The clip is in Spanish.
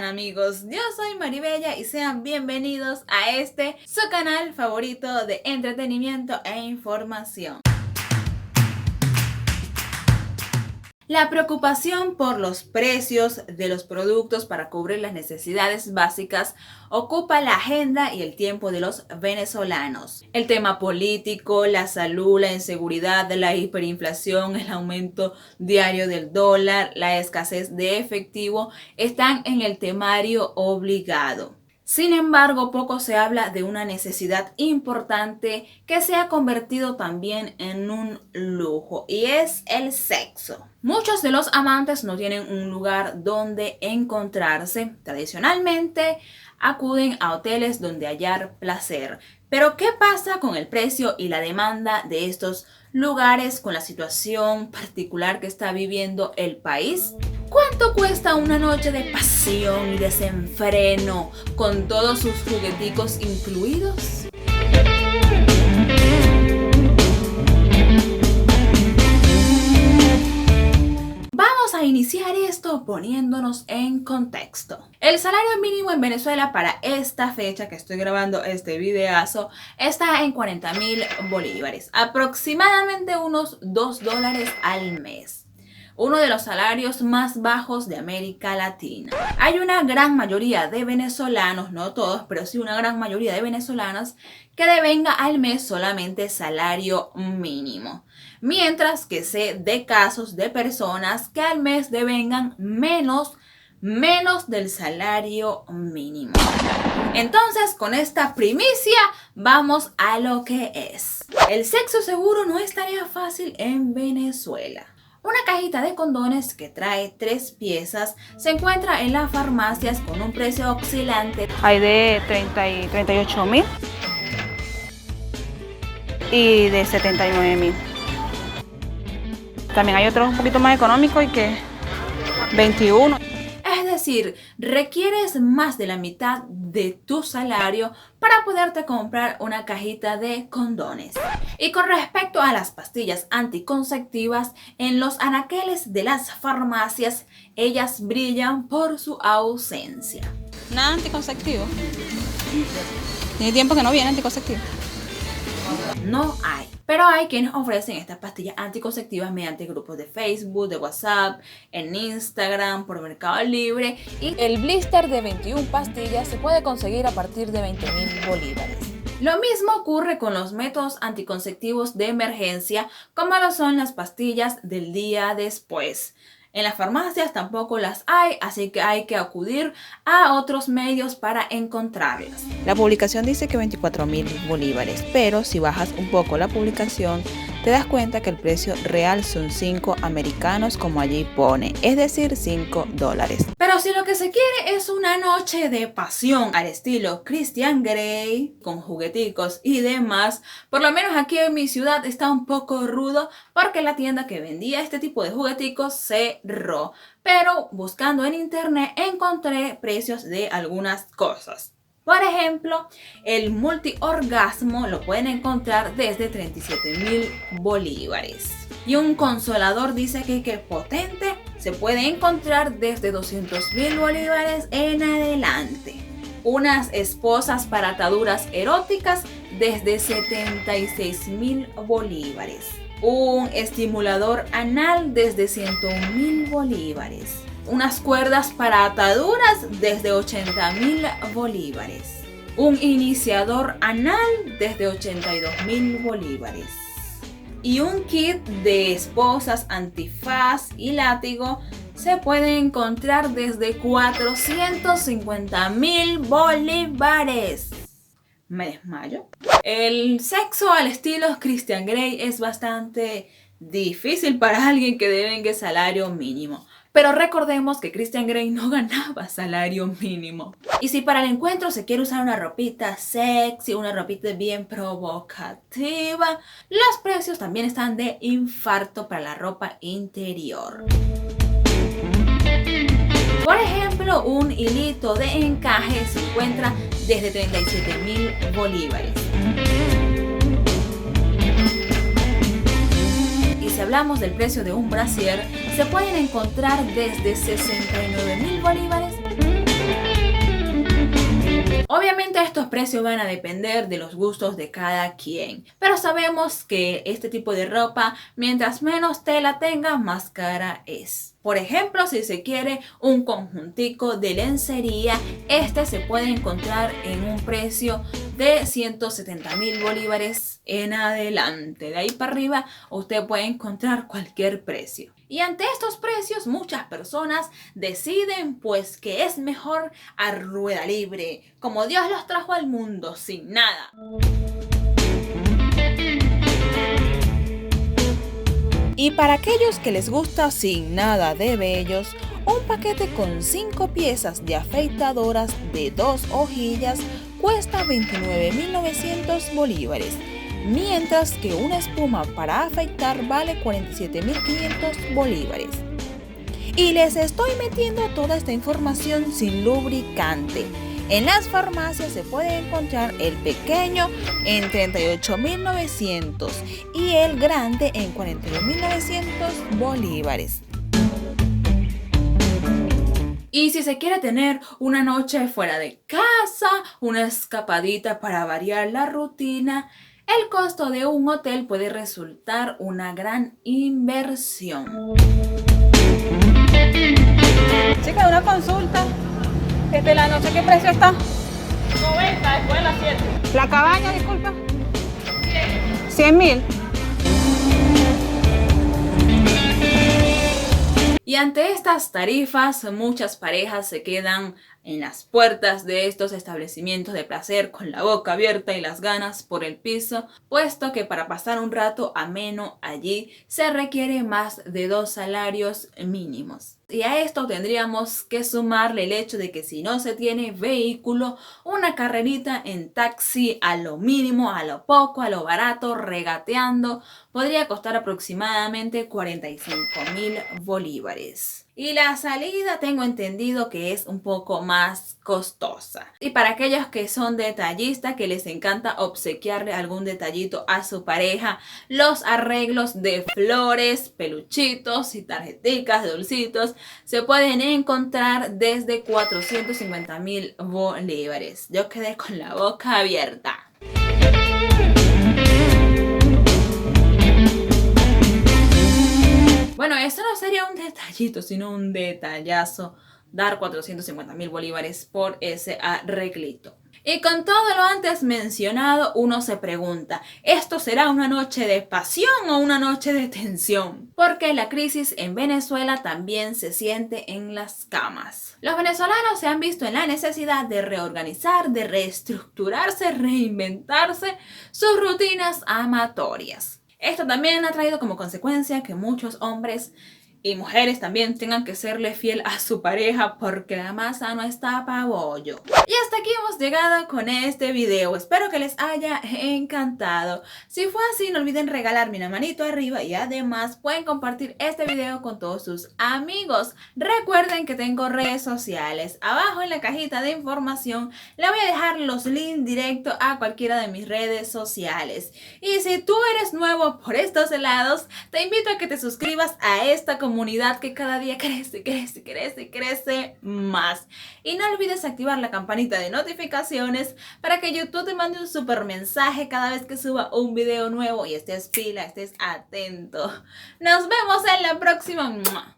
Amigos, yo soy Maribella y sean bienvenidos a su canal favorito de entretenimiento e información. La preocupación por los precios de los productos para cubrir las necesidades básicas ocupa la agenda y el tiempo de los venezolanos. El tema político, la salud, la inseguridad, la hiperinflación, el aumento diario del dólar, la escasez de efectivo están en el temario obligado. Sin embargo, poco se habla de una necesidad importante que se ha convertido también en un lujo, y es el sexo. Muchos de los amantes no tienen un lugar donde encontrarse. Tradicionalmente acuden a hoteles donde hallar placer. Pero ¿qué pasa con el precio y la demanda de estos lugares con la situación particular que está viviendo el país? ¿Cuánto cuesta una noche de pasión y desenfreno con todos sus jugueticos incluidos? Vamos a iniciar esto poniéndonos en contexto. El salario mínimo en Venezuela para esta fecha que estoy grabando este videazo está en 40.000 bolívares, aproximadamente unos $2 al mes. Uno de los salarios más bajos de América Latina. Hay una gran mayoría de venezolanos, no todos, pero sí una gran mayoría de venezolanas que devenga al mes solamente salario mínimo. Mientras que sé de casos de personas que al mes devengan menos del salario mínimo. Entonces, con esta primicia, vamos a lo que es. El sexo seguro no es tarea fácil en Venezuela. Una cajita de condones que trae 3 piezas se encuentra en las farmacias con un precio oscilante. Hay de 38.000 y de 79.000. También hay otros un poquito más económicos y que 21. Es decir, requieres más de la mitad de tu salario para poderte comprar una cajita de condones. Y con respecto a las pastillas anticonceptivas, en los anaqueles de las farmacias, ellas brillan por su ausencia. Nada anticonceptivo. Tiene tiempo que no viene anticonceptivo. No hay. Pero hay quienes ofrecen estas pastillas anticonceptivas mediante grupos de Facebook, de WhatsApp, en Instagram, por Mercado Libre. Y el blister de 21 pastillas se puede conseguir a partir de 20.000 bolívares. Lo mismo ocurre con los métodos anticonceptivos de emergencia, como lo son las pastillas del día después. En las farmacias tampoco las hay, así que hay que acudir a otros medios para encontrarlas. La publicación dice que 24.000 bolívares, pero si bajas un poco la publicación, te das cuenta que el precio real son 5 americanos como allí pone, es decir, $5. Pero si lo que se quiere es una noche de pasión al estilo Christian Grey, con jugueticos y demás, por lo menos aquí en mi ciudad está un poco rudo porque la tienda que vendía este tipo de jugueticos cerró. Pero buscando en internet encontré precios de algunas cosas. Por ejemplo, el multiorgasmo lo pueden encontrar desde 37.000 bolívares. Y un consolador dice que potente se puede encontrar desde 200.000 bolívares en adelante. Unas esposas para ataduras eróticas desde 76.000 bolívares. Un estimulador anal desde 101.000 bolívares. Unas cuerdas para ataduras desde 80.000 bolívares. Un iniciador anal desde 82.000 bolívares. Y un kit de esposas, antifaz y látigo se puede encontrar desde 450.000 bolívares. Me desmayo. El sexo al estilo Christian Grey es bastante difícil para alguien que devenga salario mínimo. Pero recordemos que Christian Grey no ganaba salario mínimo. Y si para el encuentro se quiere usar una ropita sexy, una ropita bien provocativa, los precios también están de infarto para la ropa interior. Por ejemplo, un hilito de encaje se encuentra desde 37.000 bolívares. Y si hablamos del precio de un brasier, se pueden encontrar desde 69.000 bolívares. Obviamente estos precios van a depender de los gustos de cada quien, pero sabemos que este tipo de ropa, mientras menos tela tenga, más cara es. Por ejemplo, si se quiere un conjuntico de lencería, este se puede encontrar en un precio de 170.000 bolívares en adelante. De ahí para arriba usted puede encontrar cualquier precio. Y ante estos precios muchas personas deciden pues que es mejor a rueda libre, como Dios los trajo al mundo sin nada. Y para aquellos que les gusta sin nada de vellos, un paquete con 5 piezas de afeitadoras de 2 hojillas cuesta 29.900 bolívares, mientras que una espuma para afeitar vale 47.500 bolívares. Y les estoy metiendo toda esta información sin lubricante. En las farmacias se puede encontrar el pequeño en 38.900 y el grande en 42.900 bolívares. Y si se quiere tener una noche fuera de casa, una escapadita para variar la rutina, el costo de un hotel puede resultar una gran inversión. Chica, una consulta. ¿La noche qué precio está? 90 después de las 7. La cabaña, disculpa. 100.000. Y ante estas tarifas, muchas parejas se quedan en las puertas de estos establecimientos de placer con la boca abierta y las ganas por el piso, puesto que para pasar un rato ameno allí se requiere más de 2 salarios mínimos. Y a esto tendríamos que sumarle el hecho de que si no se tiene vehículo, una carrerita en taxi a lo mínimo, a lo poco, a lo barato, regateando, podría costar aproximadamente 45.000 bolívares. Y la salida tengo entendido que es un poco más costosa. Y para aquellos que son detallistas, que les encanta obsequiarle algún detallito a su pareja, los arreglos de flores, peluchitos y tarjeticas, dulcitos, se pueden encontrar desde 450.000 bolívares. Yo quedé con la boca abierta. Bueno, eso no sería un detallito, sino un detallazo, dar 450.000 bolívares por ese arreglito. Y con todo lo antes mencionado, uno se pregunta, ¿esto será una noche de pasión o una noche de tensión? Porque la crisis en Venezuela también se siente en las camas. Los venezolanos se han visto en la necesidad de reorganizar, de reestructurarse, reinventarse sus rutinas amatorias. Esto también ha traído como consecuencia que muchos hombres y mujeres también tengan que serle fiel a su pareja porque la masa no está pa' bollo. Y hasta aquí hemos llegado con este video. Espero que les haya encantado. Si fue así, no olviden regalarme una manito arriba y además pueden compartir este video con todos sus amigos. Recuerden que tengo redes sociales. Abajo en la cajita de información le voy a dejar los links directos a cualquiera de mis redes sociales. Y si tú eres nuevo por estos lados, te invito a que te suscribas a esta comunidad que cada día crece más. Y no olvides activar la campanita de notificaciones para que YouTube te mande un super mensaje cada vez que suba un video nuevo y estés pila, estés atento. Nos vemos en la próxima.